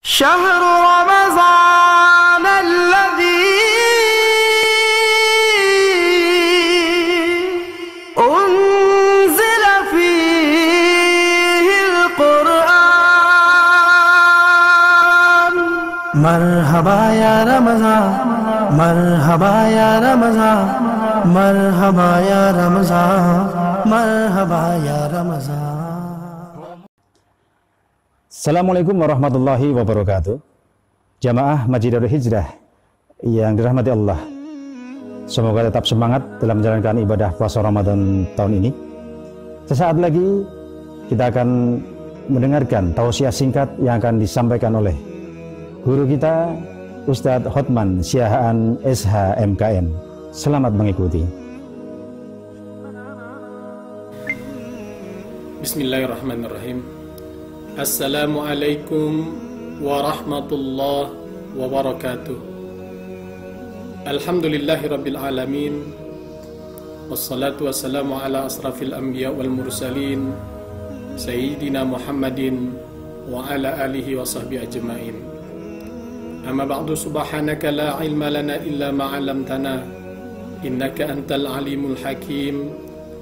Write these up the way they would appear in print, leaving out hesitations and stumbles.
شهر رمضان الذي أنزل فيه القرآن مرحبا يا رمضان مرحبا يا رمضان مرحبا يا رمضان مرحبا يا رمضان. Assalamualaikum warahmatullahi wabarakatuh. Jamaah Masjid Darul Hijrah yang dirahmati Allah, semoga tetap semangat dalam menjalankan ibadah puasa Ramadan tahun ini. Sesaat lagi kita akan mendengarkan tausiah singkat yang akan disampaikan oleh guru kita Ustadz Hotman Siahaan SH MKN. Selamat mengikuti. Bismillahirrahmanirrahim. Assalamualaikum warahmatullahi wabarakatuh. Alhamdulillahi rabbil alamin. Wassalatu wassalamu ala asrafil anbiya wal mursalin Sayyidina Muhammadin wa ala alihi wa sahbihi ajma'in. Amma ba'du, subhanaka la ilma lana illa ma 'allamtana innaka antal alimul hakim.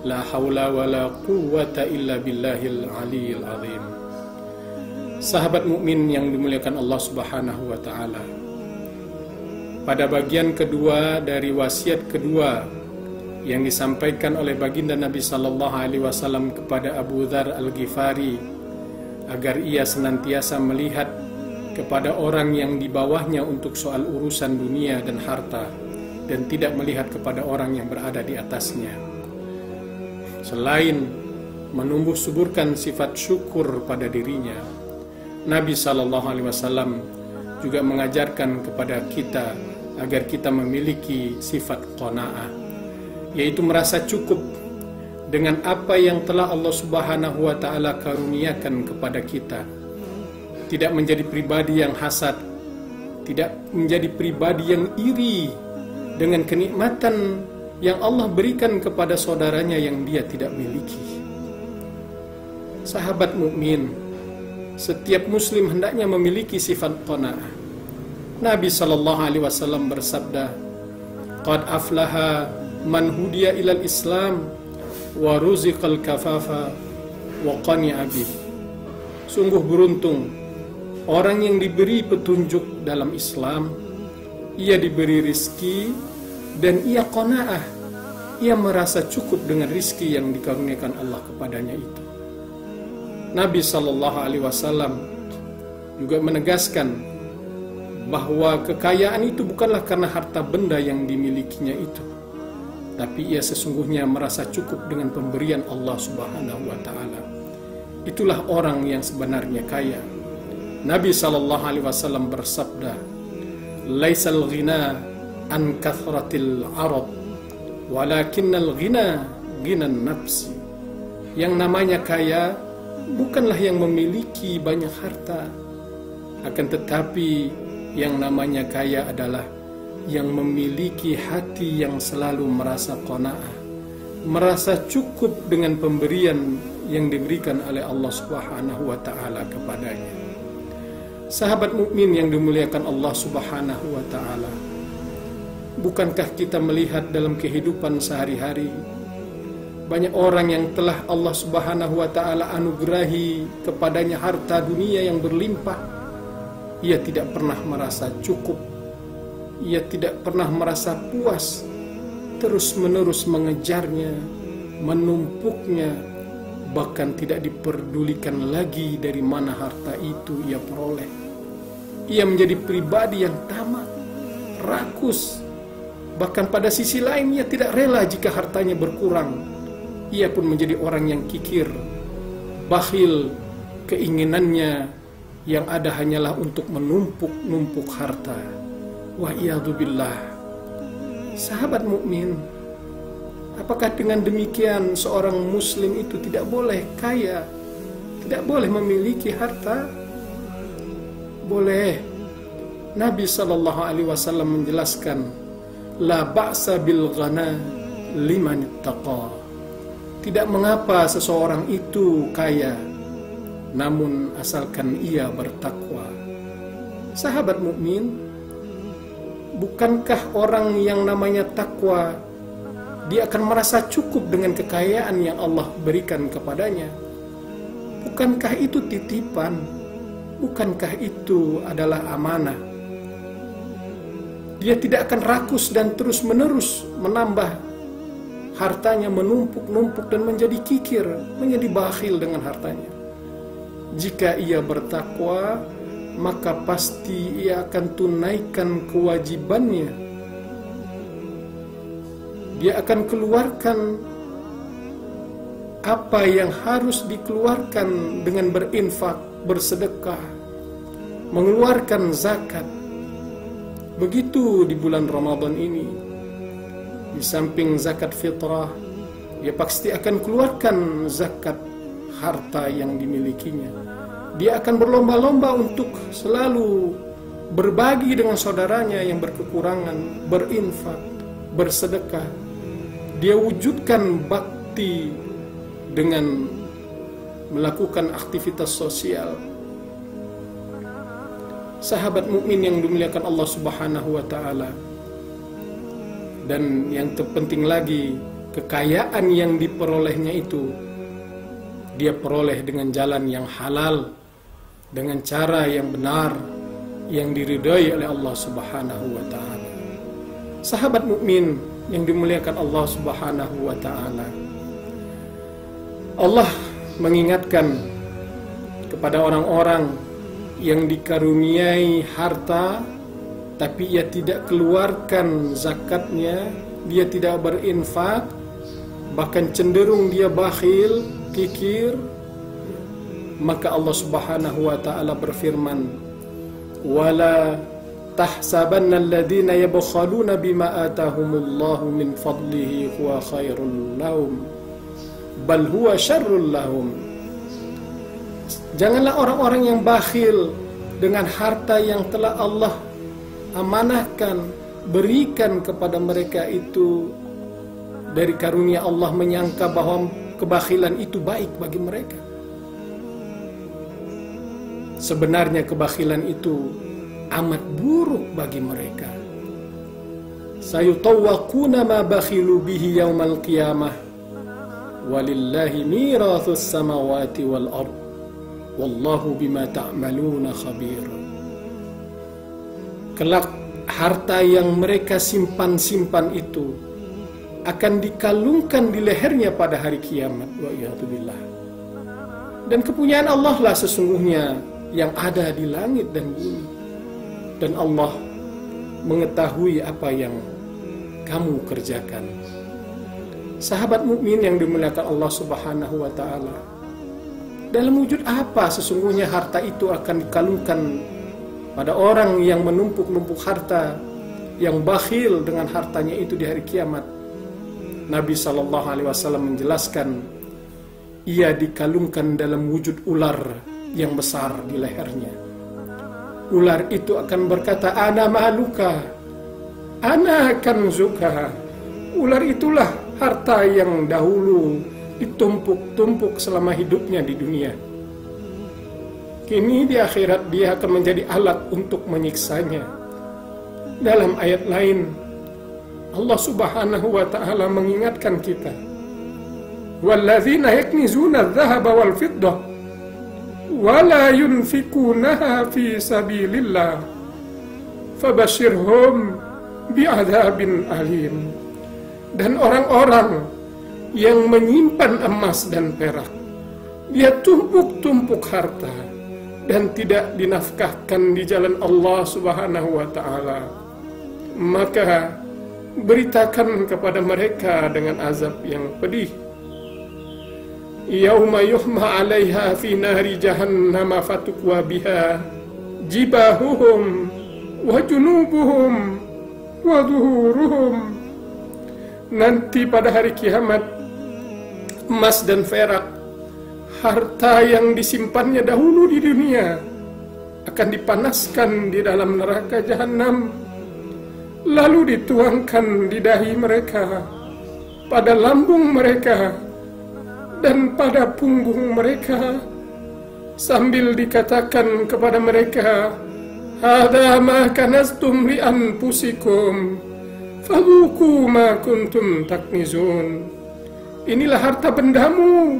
La hawla wa la quwwata illa billahil aliyyil azim. Sahabat mukmin yang dimuliakan Allah Subhanahu wa taala. Pada bagian kedua dari wasiat kedua yang disampaikan oleh baginda Nabi sallallahu alaihi wasallam kepada Abu Dzar Al-Ghifari agar ia senantiasa melihat kepada orang yang di bawahnya untuk soal urusan dunia dan harta dan tidak melihat kepada orang yang berada di atasnya. Selain menumbuh suburkan sifat syukur pada dirinya, Nabi SAW juga mengajarkan kepada kita agar kita memiliki sifat qanaah, yaitu merasa cukup dengan apa yang telah Allah Subhanahu wa taala karuniakan kepada kita. Tidak menjadi pribadi yang hasad, tidak menjadi pribadi yang iri dengan kenikmatan yang Allah berikan kepada saudaranya yang dia tidak miliki. Sahabat mukmin, setiap muslim hendaknya memiliki sifat qanaah. Nabi sallallahu alaihi wasallam bersabda, "Qad aflaha man hudiya ilal Islam wa ruziqal kafafa wa qani'a bih." Sungguh beruntung orang yang diberi petunjuk dalam Islam, ia diberi rizki dan ia qanaah, ia merasa cukup dengan rizki yang dikaruniakan Allah kepadanya itu. Nabi SAW juga menegaskan bahwa kekayaan itu bukanlah karena harta benda yang dimilikinya itu, tapi ia sesungguhnya merasa cukup dengan pemberian Allah Subhanahu wa taala. Itulah orang yang sebenarnya kaya. Nabi SAW bersabda, "Laisal ghina an kathratil arad, walakinnal ghina ghinan nafsi." Yang namanya kaya bukanlah yang memiliki banyak harta, akan tetapi yang namanya kaya adalah yang memiliki hati yang selalu merasa qanaah, merasa cukup dengan pemberian yang diberikan oleh Allah Subhanahu wa taala kepadanya. Sahabat mukmin yang dimuliakan Allah Subhanahu wa taala, bukankah kita melihat dalam kehidupan sehari-hari banyak orang yang telah Allah Subhanahu wa taala anugerahi kepadanya harta dunia yang berlimpah, ia tidak pernah merasa cukup, ia tidak pernah merasa puas, terus-menerus mengejarnya, menumpuknya, bahkan tidak diperdulikan lagi dari mana harta itu ia peroleh. Ia menjadi pribadi yang tamak, rakus, bahkan pada sisi lain ia tidak rela jika hartanya berkurang. Ia pun menjadi orang yang kikir, bakhil, keinginannya yang ada hanyalah untuk menumpuk-numpuk harta. Wa iyadzubillah. Sahabat mukmin, apakah dengan demikian seorang muslim itu tidak boleh kaya, tidak boleh memiliki harta? Boleh. Nabi SAW menjelaskan, la ba'sa bil ghana liman ittaqa. Tidak mengapa seseorang itu kaya, namun asalkan ia bertakwa. Sahabat mukmin, bukankah orang yang namanya takwa dia akan merasa cukup dengan kekayaan yang Allah berikan kepadanya? Bukankah itu titipan? Bukankah itu adalah amanah? Dia tidak akan rakus dan terus-menerus menambah hartanya, menumpuk-numpuk dan menjadi kikir, menjadi bakhil dengan hartanya. Jika ia bertakwa, maka pasti ia akan tunaikan kewajibannya. Dia akan keluarkan apa yang harus dikeluarkan dengan berinfak, bersedekah, mengeluarkan zakat. Begitu di bulan Ramadan ini. Di samping zakat fitrah, dia pasti akan keluarkan zakat harta yang dimilikinya. Dia akan berlomba-lomba untuk selalu berbagi dengan saudaranya yang berkekurangan, berinfak, bersedekah. Dia wujudkan bakti dengan melakukan aktivitas sosial. Sahabat mukmin yang dimuliakan Allah Subhanahu wa taala. Dan yang terpenting lagi, kekayaan yang diperolehnya itu dia peroleh dengan jalan yang halal, dengan cara yang benar, yang diridhai oleh Allah Subhanahu wa taala. Sahabat mukmin yang dimuliakan Allah Subhanahu wa taala, Allah mengingatkan kepada orang-orang yang dikaruniai harta tapi ia tidak keluarkan zakatnya, dia tidak berinfak, bahkan cenderung dia bakhil, kikir, maka Allah Subhanahu wa taala berfirman, wala tahsabanna alladhina yabkhaluna bima atahumullahu min fadlihi huwa khairul lahum bal huwa syarrul lahum. Janganlah orang-orang yang bakhil dengan harta yang telah Allah amanahkan, berikan kepada mereka itu dari karunia Allah, menyangka bahwa kebakhilan itu baik bagi mereka. Sebenarnya kebakhilan itu amat buruk bagi mereka. Sayutawwaquna ma bakhilu bihi yaumal qiyamah walillahi mirathus samawati wal ard wallahu bima ta'maluna khabir. Kelak harta yang mereka simpan-simpan itu akan dikalungkan di lehernya pada hari kiamat. Wa'iyatubillah. Dan kepunyaan Allah lah sesungguhnya yang ada di langit dan bumi. Dan Allah mengetahui apa yang kamu kerjakan. Sahabat mukmin yang dimuliakan Allah Subhanahu wa taala, dalam wujud apa sesungguhnya harta itu akan dikalungkan pada orang yang menumpuk-numpuk harta, yang bakhil dengan hartanya itu di hari kiamat? Nabi SAW menjelaskan, ia dikalungkan dalam wujud ular yang besar di lehernya. Ular itu akan berkata, ana maluka, ana kanzuka. Ular itulah harta yang dahulu ditumpuk-tumpuk selama hidupnya di dunia. Kini di akhirat dia akan menjadi alat untuk menyiksanya. Dalam ayat lain, Allah Subhanahu wa ta'ala mengingatkan kita, walladzina yaknizuna adh-dhahaba wal fiddah wala yunfikunaha fi sabilillah fabashirhum bi'adzabin alim. Dan orang-orang yang menyimpan emas dan perak, dia tumpuk-tumpuk harta dan tidak dinafkahkan di jalan Allah Subhanahu wa ta'ala, maka beritakan kepada mereka dengan azab yang pedih. Yauma yuhma 'alaiha fi nari jahannam fatukwa biha jibahuhum wa junubuhum wa dhuhuruhum. Nanti pada hari kiamat, emas dan perak, harta yang disimpannya dahulu di dunia, akan dipanaskan di dalam neraka jahanam, lalu dituangkan di dahi mereka, pada lambung mereka, dan pada punggung mereka, sambil dikatakan kepada mereka, Hadza ma kanaztum li anfusikum fadhuku ma kuntum taknizun. Inilah harta bendamu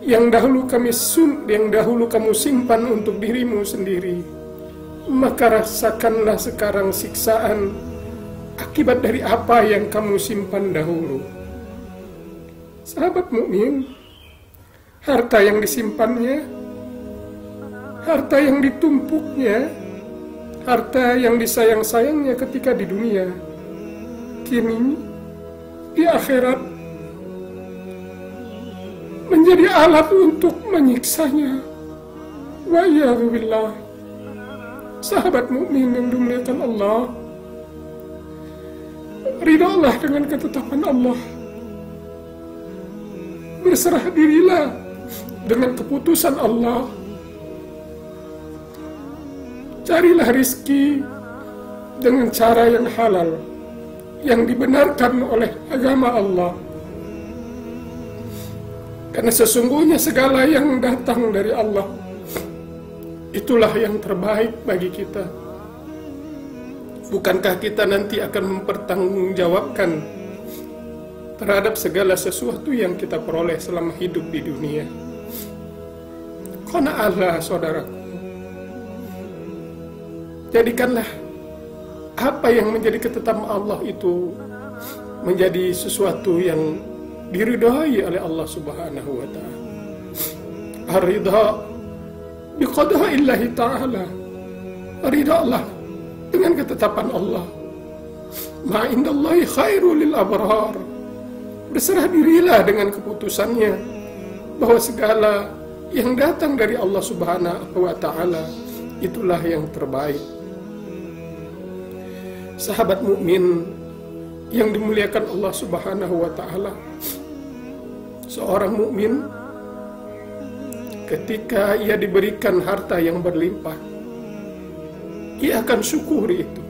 yang dahulu kamu simpan untuk dirimu sendiri. Maka rasakanlah sekarang siksaan akibat dari apa yang kamu simpan dahulu. Sahabat mukmin, harta yang disimpannya, harta yang ditumpuknya, harta yang disayang-sayangnya ketika di dunia, kini di akhirat menjadi alat untuk menyiksanya. Wa iyadzu billah. Sahabat mukmin yang dimuliakan Allah, ridholah dengan ketetapan Allah. Berserah dirilah dengan keputusan Allah. Carilah rizki dengan cara yang halal, yang dibenarkan oleh agama Allah. Karena sesungguhnya segala yang datang dari Allah, itulah yang terbaik bagi kita. Bukankah kita nanti akan mempertanggungjawabkan terhadap segala sesuatu yang kita peroleh selama hidup di dunia? Qana'ahlah saudaraku. Jadikanlah apa yang menjadi ketetapan Allah itu menjadi sesuatu yang diridhai oleh Allah Subhanahu wa ta'ala. Ar-ridha biqada'illahi ta'ala. Ridhalah dengan ketetapan Allah. Ma indallahi khairul lil abrar. Berserah dirilah dengan keputusannya bahwa segala yang datang dari Allah Subhanahu wa ta'ala itulah yang terbaik. Sahabat mukmin yang dimuliakan Allah Subhanahu wa ta'ala, seorang mukmin ketika ia diberikan harta yang berlimpah, ia akan syukuri itu.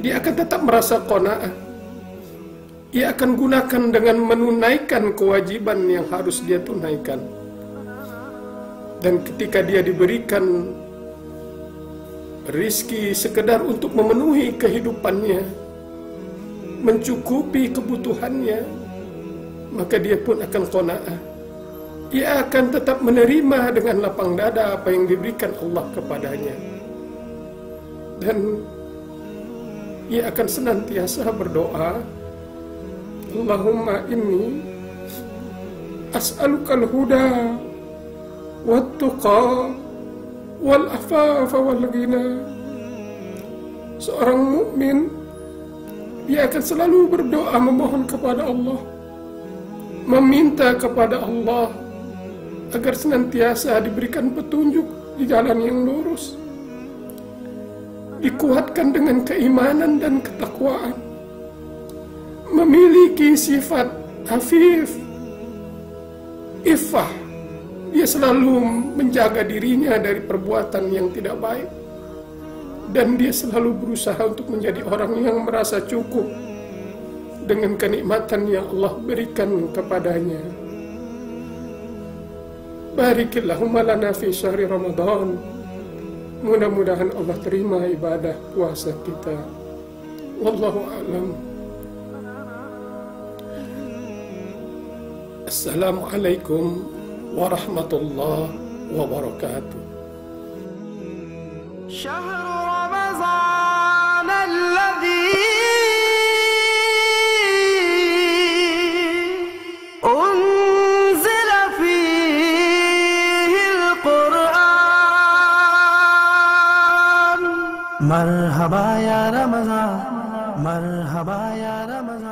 Dia akan tetap merasa qanaah. Ia akan gunakan dengan menunaikan kewajiban yang harus dia tunaikan. Dan ketika dia diberikan rizki sekedar untuk memenuhi kehidupannya, mencukupi kebutuhannya, maka dia pun akan qanaah. Ia akan tetap menerima dengan lapang dada apa yang diberikan Allah kepadanya. Dan ia akan senantiasa berdoa, Allahumma inni as'alukal huda wat-tuqa wal-afafa wal-ghina. Seorang mukmin, dia akan selalu berdoa memohon kepada Allah, meminta kepada Allah agar senantiasa diberikan petunjuk di jalan yang lurus, dikuatkan dengan keimanan dan ketakwaan, memiliki sifat afif, iffah. Dia selalu menjaga dirinya dari perbuatan yang tidak baik, dan dia selalu berusaha untuk menjadi orang yang merasa cukup dengan kenikmatan yang Allah berikan kepadanya. Barikillahumma lana fi syahri Ramadan. Mudah-mudahan Allah terima ibadah puasa kita. Wallahu a'lam. Assalamualaikum warahmatullahi wabarakatuh. شهر رمضان الذي أنزل فيه القرآن مرحبا يا رمضان مرحبا يا رمضان